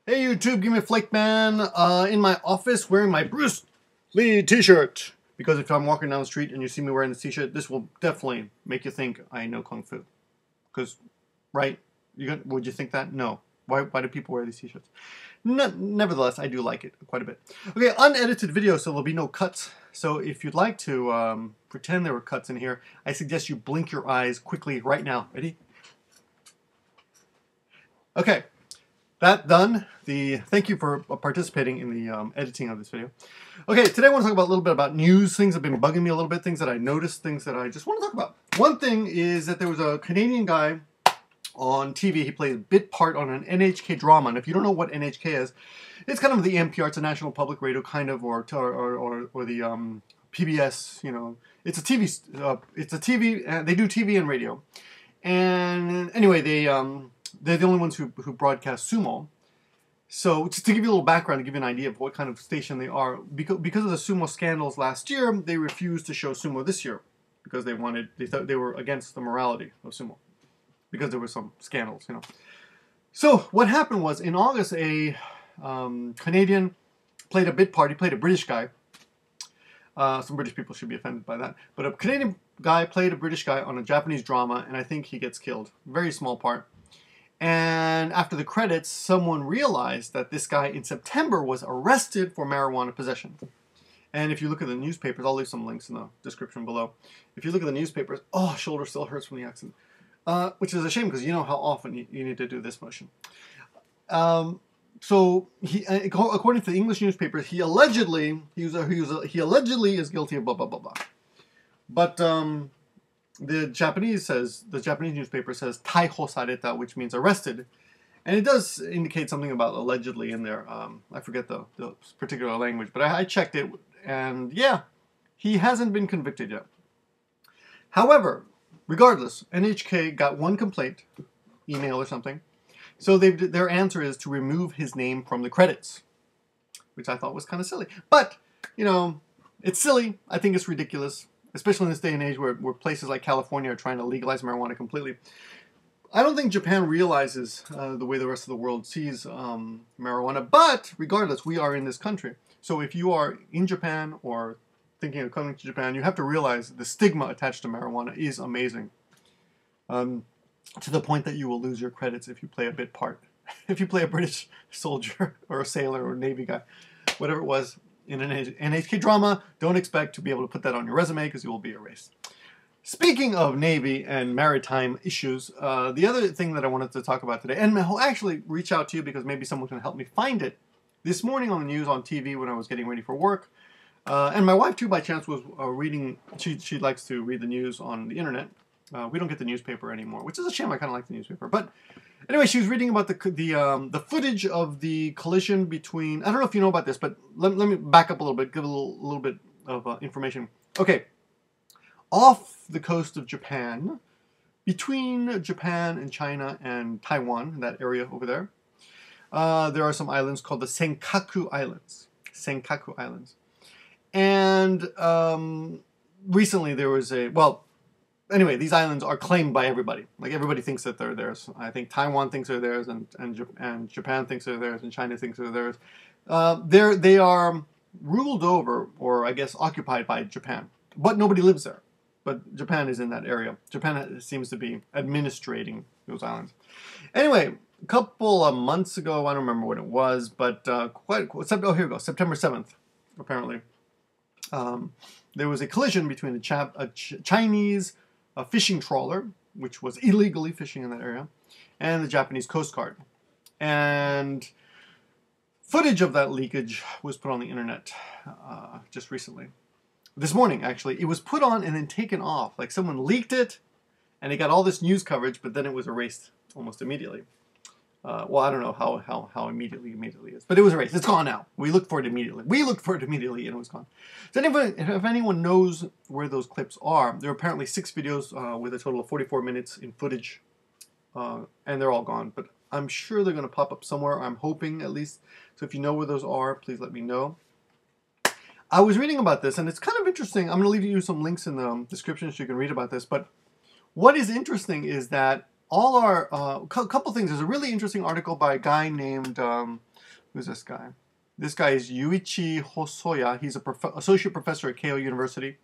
Hey YouTube, give me a flake man in my office wearing my Bruce Lee t-shirt. Because if I'm walking down the street and you see me wearing this t-shirt, this will definitely make you think I know Kung Fu. Because, right? Would you think that? No. Why do people wear these t-shirts? Nevertheless, I do like it quite a bit. Okay, unedited video, so there'll be no cuts. So if you'd like to pretend there were cuts in here, I suggest you blink your eyes quickly right now. Ready? Okay. That done. Thank you for participating in the editing of this video. Okay, today I want to talk a little bit about news, things that have been bugging me a little bit, things that I noticed, things that I just want to talk about. One thing is that there was a Canadian guy on TV. He played a bit part on an NHK drama, and if you don't know what NHK is, it's kind of the NPR, it's a National Public Radio kind of, or the PBS. You know, it's a TV. It's a TV. They do TV and radio, and anyway, they're the only ones who broadcast sumo. So just to give you a little background, to give you an idea of what kind of station they are, because of the sumo scandals last year, they refused to show sumo this year because they thought they were against the morality of sumo because there were some scandals, you know. So what happened was in August, a Canadian played a bit part. He played a British guy. Some British people should be offended by that, but a Canadian guy played a British guy on a Japanese drama, and I think he gets killed. Very small part. And after the credits, someone realized that this guy in September was arrested for marijuana possession. And if you look at the newspapers, I'll leave some links in the description below. If you look at the newspapers, oh, shoulder still hurts from the accident. Which is a shame because you know how often you need to do this motion. So he, according to the English newspapers, he allegedly is guilty of blah blah blah blah. But the Japanese newspaper says "taiho sareta," which means arrested, and it does indicate something about allegedly in there. I forget the particular language, but I checked it, and yeah, he hasn't been convicted yet. However, regardless, NHK got one complaint, email or something, so their answer is to remove his name from the credits, which I thought was kind of silly. But you know, it's silly. I think it's ridiculous. Especially in this day and age where places like California are trying to legalize marijuana completely. I don't think Japan realizes the way the rest of the world sees marijuana, but regardless, we are in this country. So if you are in Japan or thinking of coming to Japan, you have to realize the stigma attached to marijuana is amazing. To the point that you will lose your credits if you play a bit part. If you play a British soldier or a sailor or a Navy guy, whatever it was, in an NHK drama, don't expect to be able to put that on your resume because you will be erased. Speaking of Navy and maritime issues, the other thing that I wanted to talk about today, and I'll actually reach out to you because maybe someone can help me find it. This morning on the news on TV when I was getting ready for work, and my wife too by chance was reading, she likes to read the news on the internet. We don't get the newspaper anymore, which is a shame. I kind of like the newspaper. But anyway, she was reading about the footage of the collision between, I don't know if you know about this, but let me back up a little bit, give a little bit of information. Okay, off the coast of Japan, between Japan and China and Taiwan, that area over there are some islands called the Senkaku Islands. Senkaku Islands. And recently there was anyway, these islands are claimed by everybody. Like, everybody thinks that they're theirs. I think Taiwan thinks they're theirs, and Japan thinks they're theirs, and China thinks they're theirs. They are ruled over, or I guess occupied by Japan. But nobody lives there. But Japan is in that area. Japan seems to be administrating those islands. Anyway, a couple of months ago, I don't remember what it was, but here we go, September 7th, apparently. There was a collision between a Chinese fishing trawler, which was illegally fishing in that area, and the Japanese Coastguard. And footage of that leakage was put on the internet just recently. This morning, actually. It was put on and then taken off. Like, someone leaked it, and it got all this news coverage, but then it was erased almost immediately. Well, I don't know how immediately is, but it was erased. It's gone now. We looked for it immediately. And it was gone. So if anyone knows where those clips are, there are apparently 6 videos with a total of 44 minutes in footage, and they're all gone. But I'm sure they're going to pop up somewhere. I'm hoping, at least. So if you know where those are, please let me know. I was reading about this, and it's kind of interesting. I'm going to leave you some links in the description so you can read about this. But what is interesting is that all our couple things. There's a really interesting article by a guy named Who's this guy? This guy is Yuichi Hosoya. He's a associate professor at Keio University.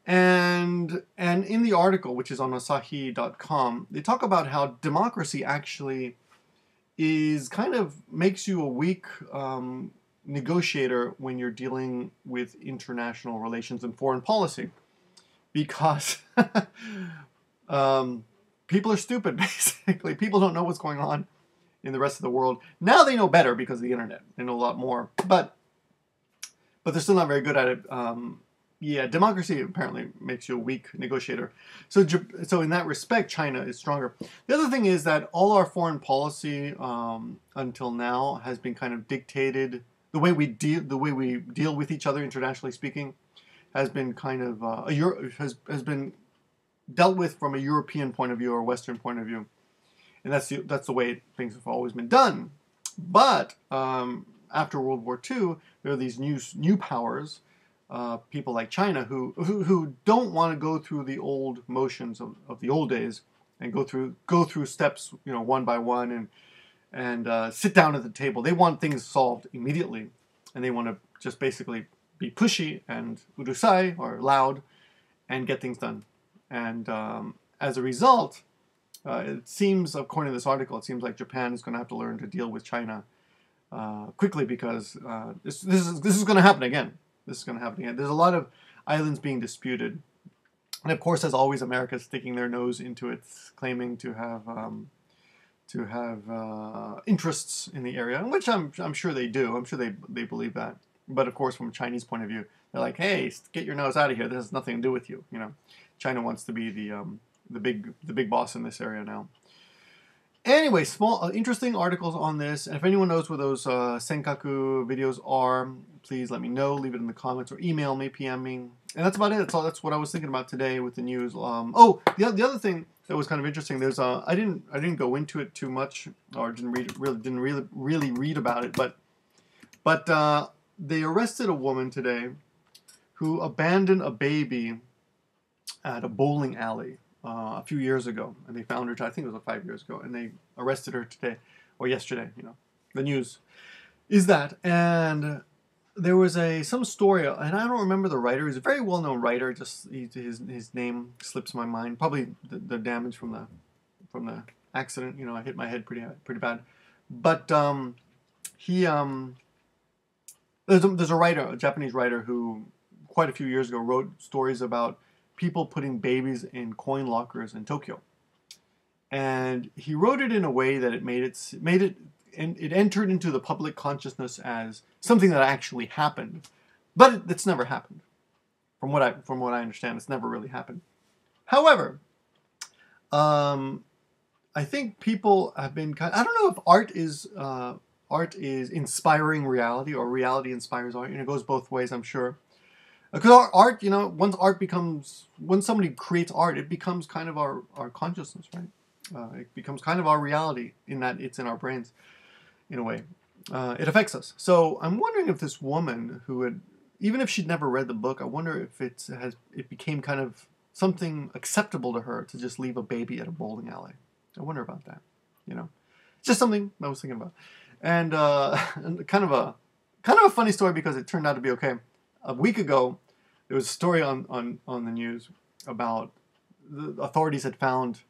And in the article, which is on Asahi.com, they talk about how democracy actually is kind of makes you a weak negotiator when you're dealing with international relations and foreign policy. Because people are stupid, basically. People don't know what's going on in the rest of the world. Now they know better because of the internet. They know a lot more. But they're still not very good at it. Yeah, democracy apparently makes you a weak negotiator. So in that respect, China is stronger. The other thing is that all our foreign policy until now has been kind of dictated. The way we deal with each other, internationally speaking, has been kind of has been dealt with from a European point of view or Western point of view, and that's the way things have always been done. But after World War II, there are these new powers, people like China, who don't want to go through the old motions of the old days and go through steps, one by one, and sit down at the table. They want things solved immediately, and they want to just basically be pushy and urusai, or loud, and get things done. And as a result, it seems, according to this article, it seems like Japan is going to have to learn to deal with China quickly, because this is going to happen again. This is going to happen again. There's a lot of islands being disputed, and of course, as always, America is sticking their nose into it, claiming to have interests in the area, which I'm sure they do. I'm sure they believe that. But of course, from a Chinese point of view, they're like, "Hey, get your nose out of here. This has nothing to do with you." China wants to be the big boss in this area now. Anyway, small interesting articles on this. And if anyone knows where those Senkaku videos are, please let me know. Leave it in the comments or email me, PM me. And that's about it. That's what I was thinking about today with the news. The other thing that was kind of interesting. There's I didn't go into it too much, or didn't really read about it, but they arrested a woman today who abandoned a baby at a bowling alley a few years ago, and they found her. I think it was 5 years ago, and they arrested her today or yesterday. The news is that, and there was some story, and I don't remember the writer. He's a very well-known writer. Just his name slips my mind. Probably the damage from the accident. I hit my head pretty bad, but there's a writer, a Japanese writer, who quite a few years ago wrote stories about people putting babies in coin lockers in Tokyo, and he wrote it in a way that it entered into the public consciousness as something that actually happened, but it's never happened. From what I understand, it's never really happened. However, I think people have been I don't know if art is inspiring reality, or reality inspires art. It goes both ways, I'm sure. Because art, once somebody creates art, it becomes kind of our consciousness, right? It becomes kind of our reality, in that it's in our brains, in a way. It affects us. So I'm wondering if this woman even if she'd never read the book, I wonder if it became kind of something acceptable to her to just leave a baby at a bowling alley. I wonder about that. It's just something I was thinking about, and kind of a funny story, because it turned out to be okay. A week ago, there was a story on the news about the authorities had found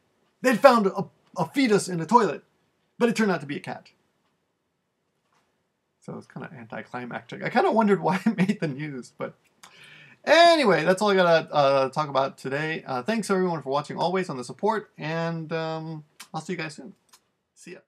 a fetus in a toilet, but it turned out to be a cat. So it's kind of anticlimactic. I kind of wondered why it made the news, but anyway, that's all I gotta talk about today. Thanks everyone for watching, always, on the support, and I'll see you guys soon. See ya.